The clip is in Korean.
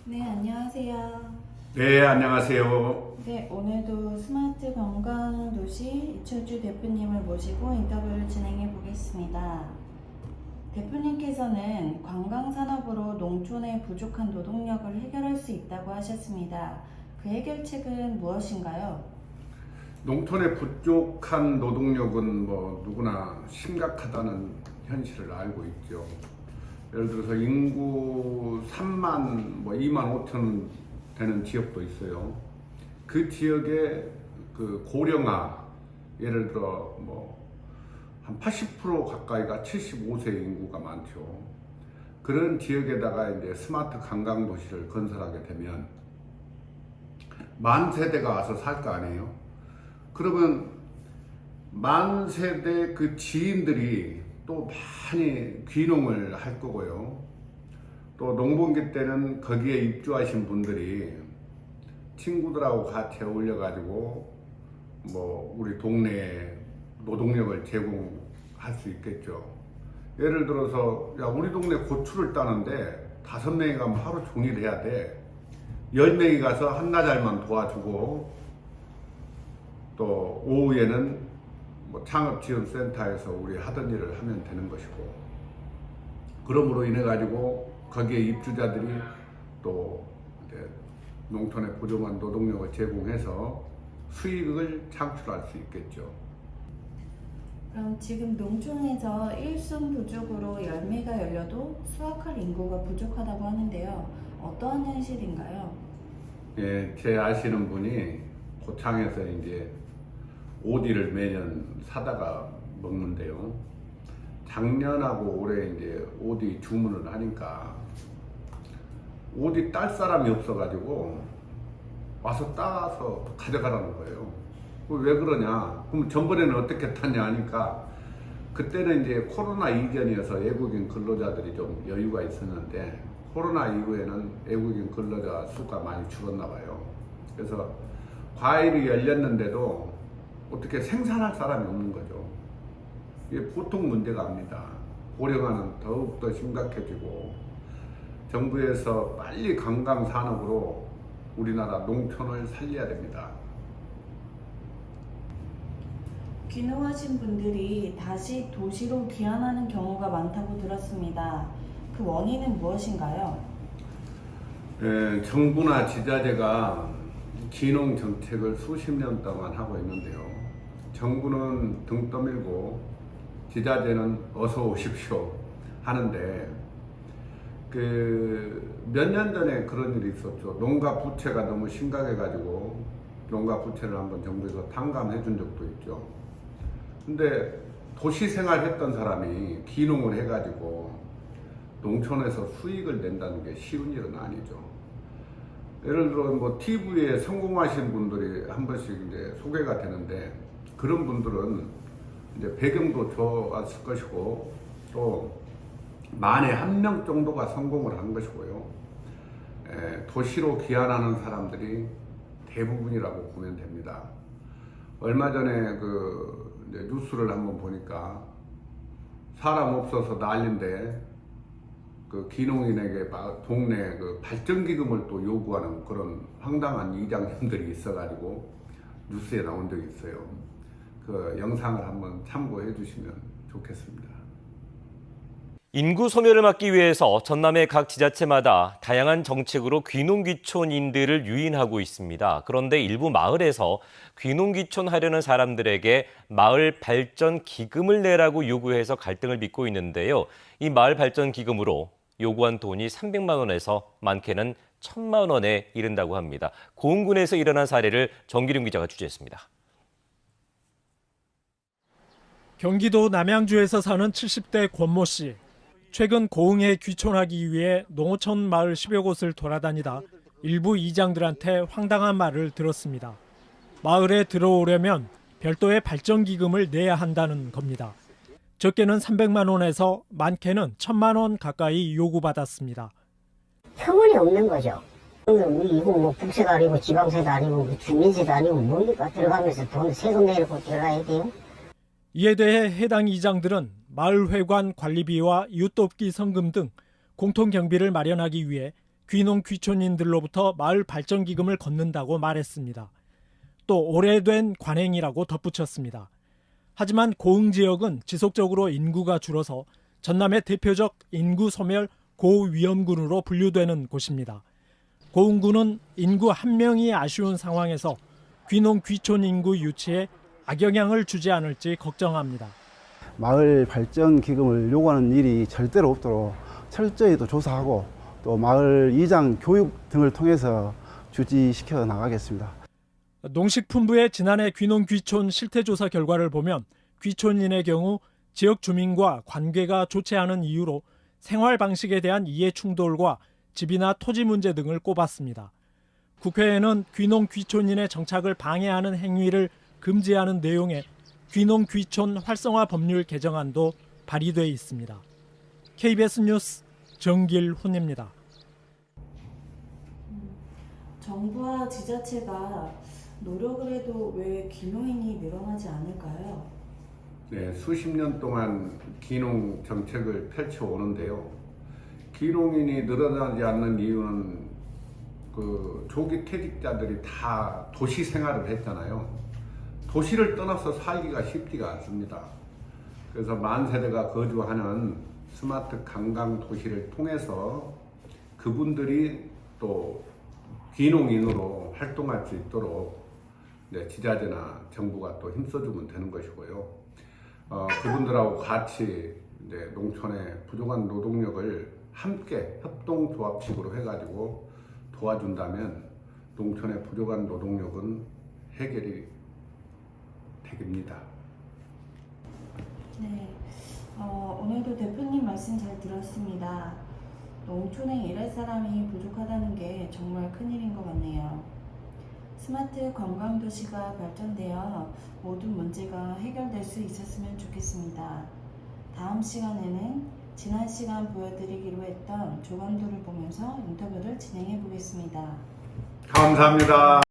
네, 안녕하세요. 네, 안녕하세요. 네, 오늘도 스마트 건강 도시 이철주 대표님을 모시고 인터뷰를 진행해 보겠습니다. 대표님께서는 관광 산업으로 농촌의 부족한 노동력을 해결할 수 있다고 하셨습니다. 그 해결책은 무엇인가요? 농촌의 부족한 노동력은 누구나 심각하다는 현실을 알고 있죠. 예를 들어서 인구 3만, 2만 5천 되는 지역도 있어요. 그 지역에 그 고령화, 예를 들어 한 80% 가까이가 75세 인구가 많죠. 그런 지역에다가 이제 스마트 관광 도시를 건설하게 되면 만 세대가 와서 살 거 아니에요. 그러면 만 세대 그 지인들이 또 많이 귀농을 할 거고요. 또 농번기 때는 거기에 입주하신 분들이 친구들하고 같이 어울려 가지고 우리 동네에 노동력을 제공할 수 있겠죠. 예를 들어서 야, 우리 동네 고추를 따는데 5명이 가면 하루 종일 해야 돼. 10명이 가서 한나절만 도와주고 또 오후에는 창업지원센터에서 우리 하던 일을 하면 되는 것이고, 그러므로 인해 가지고 거기에 입주자들이 또 이제 농촌에 부족한 노동력을 제공해서 수익을 창출할 수 있겠죠. 그럼 지금 농촌에서 일손 부족으로 열매가 열려도 수확할 인구가 부족하다고 하는데요. 어떠한 현실인가요? 예, 제 아시는 분이 고창에서 이제 오디를 매년 사다가 먹는데요. 작년하고 올해 이제 오디 주문을 하니까 오디 딸 사람이 없어가지고 와서 따서 가져가라는 거예요. 왜 그러냐? 그럼 전번에는 어떻게 탔냐 하니까 그때는 이제 코로나 이전이어서 외국인 근로자들이 좀 여유가 있었는데 코로나 이후에는 외국인 근로자 수가 많이 줄었나 봐요. 그래서 과일이 열렸는데도 어떻게 생산할 사람이 없는 거죠. 이게 보통 문제가 아닙니다. 고령화는 더욱더 심각해지고 정부에서 빨리 관광 산업으로 우리나라 농촌을 살려야 됩니다. 귀농하신 분들이 다시 도시로 귀환하는 경우가 많다고 들었습니다. 그 원인은 무엇인가요? 정부나 지자체가 귀농 정책을 수십 년 동안 하고 있는데요. 정부는 등 떠밀고 지자체는 어서 오십시오 하는데 몇 년 전에 그런 일이 있었죠. 농가 부채가 너무 심각해가지고 농가 부채를 한번 정부에서 탕감해 준 적도 있죠. 근데 도시 생활했던 사람이 귀농을 해가지고 농촌에서 수익을 낸다는 게 쉬운 일은 아니죠. 예를 들어 TV에 성공하신 분들이 한 번씩 이제 소개가 되는데 그런 분들은 이제 배경도 좋았을 것이고 또 만에 한 명 정도가 성공을 한 것이고요. 도시로 귀환하는 사람들이 대부분이라고 보면 됩니다. 얼마 전에 이제 뉴스를 한번 보니까 사람 없어서 난리인데 귀농인에게 동네 발전기금을 또 요구하는 그런 황당한 이장님들이 있어가지고 뉴스에 나온 적이 있어요. 그 영상을 한번 참고해 주시면 좋겠습니다. 인구 소멸을 막기 위해서 전남의 각 지자체마다 다양한 정책으로 귀농귀촌인들을 유인하고 있습니다. 그런데 일부 마을에서 귀농귀촌하려는 사람들에게 마을 발전 기금을 내라고 요구해서 갈등을 빚고 있는데요. 이 마을 발전 기금으로 요구한 돈이 300만 원에서 많게는 1,000만 원에 이른다고 합니다. 고흥군에서 일어난 사례를 정기룡 기자가 취재했습니다. 경기도 남양주에서 사는 70대 권모 씨. 최근 고흥에 귀촌하기 위해 농어촌 마을 10여 곳을 돌아다니다 일부 이장들한테 황당한 말을 들었습니다. 마을에 들어오려면 별도의 발전기금을 내야 한다는 겁니다. 적게는 300만 원에서 많게는 1,000만 원 가까이 요구받았습니다. 터무니없는 거죠. 이거 국세도 아니고 지방세도 아니고 주민세도 아니고 뭡니까? 들어가면서 돈 세금 내고 들어가야 돼요? 이에 대해 해당 이장들은 마을회관 관리비와 이웃돕기 성금 등 공통경비를 마련하기 위해 귀농 귀촌인들로부터 마을 발전 기금을 걷는다고 말했습니다. 또 오래된 관행이라고 덧붙였습니다. 하지만 고흥 지역은 지속적으로 인구가 줄어서 전남의 대표적 인구 소멸 고위험군으로 분류되는 곳입니다. 고흥군은 인구 1명이 아쉬운 상황에서 귀농 귀촌 인구 유치에 악영향을 주지 않을지 걱정합니다. 마을 발전 기금을 요구하는 일이 절대로 없도록 철저히 또 조사하고 또 마을 이장 교육 등을 통해서 주지시켜 나가겠습니다. 농식품부의 지난해 귀농 귀촌 실태조사 결과를 보면 귀촌인의 경우 지역 주민과 관계가 좋지 않은 이유로 생활 방식에 대한 이해 충돌과 집이나 토지 문제 등을 꼽았습니다. 국회에는 귀농 귀촌인의 정착을 방해하는 행위를 금지하는 내용의 귀농 귀촌 활성화 법률 개정안도 발의돼 있습니다. KBS 뉴스 정길훈입니다. 정부와 지자체가 노력을 해도 왜 귀농인이 늘어나지 않을까요? 네, 수십 년 동안 귀농 정책을 펼쳐오는데요. 귀농인이 늘어나지 않는 이유는 그 조기 퇴직자들이 다 도시 생활을 했잖아요. 도시를 떠나서 살기가 쉽지가 않습니다. 그래서 만세대가 거주하는 스마트 관광 도시를 통해서 그분들이 또 귀농인으로 활동할 수 있도록 지자체나 정부가 또 힘써주면 되는 것이고요. 그분들하고 같이 농촌의 부족한 노동력을 함께 협동조합식으로 해가지고 도와준다면 농촌의 부족한 노동력은 해결이 되겠습니다. 네, 오늘도 대표님 말씀 잘 들었습니다. 농촌에 일할 사람이 부족하다는 게 정말 큰일인 것 같네요. 스마트 관광도시가 발전되어 모든 문제가 해결될 수 있었으면 좋겠습니다. 다음 시간에는 지난 시간 보여드리기로 했던 조감도를 보면서 인터뷰를 진행해 보겠습니다. 감사합니다.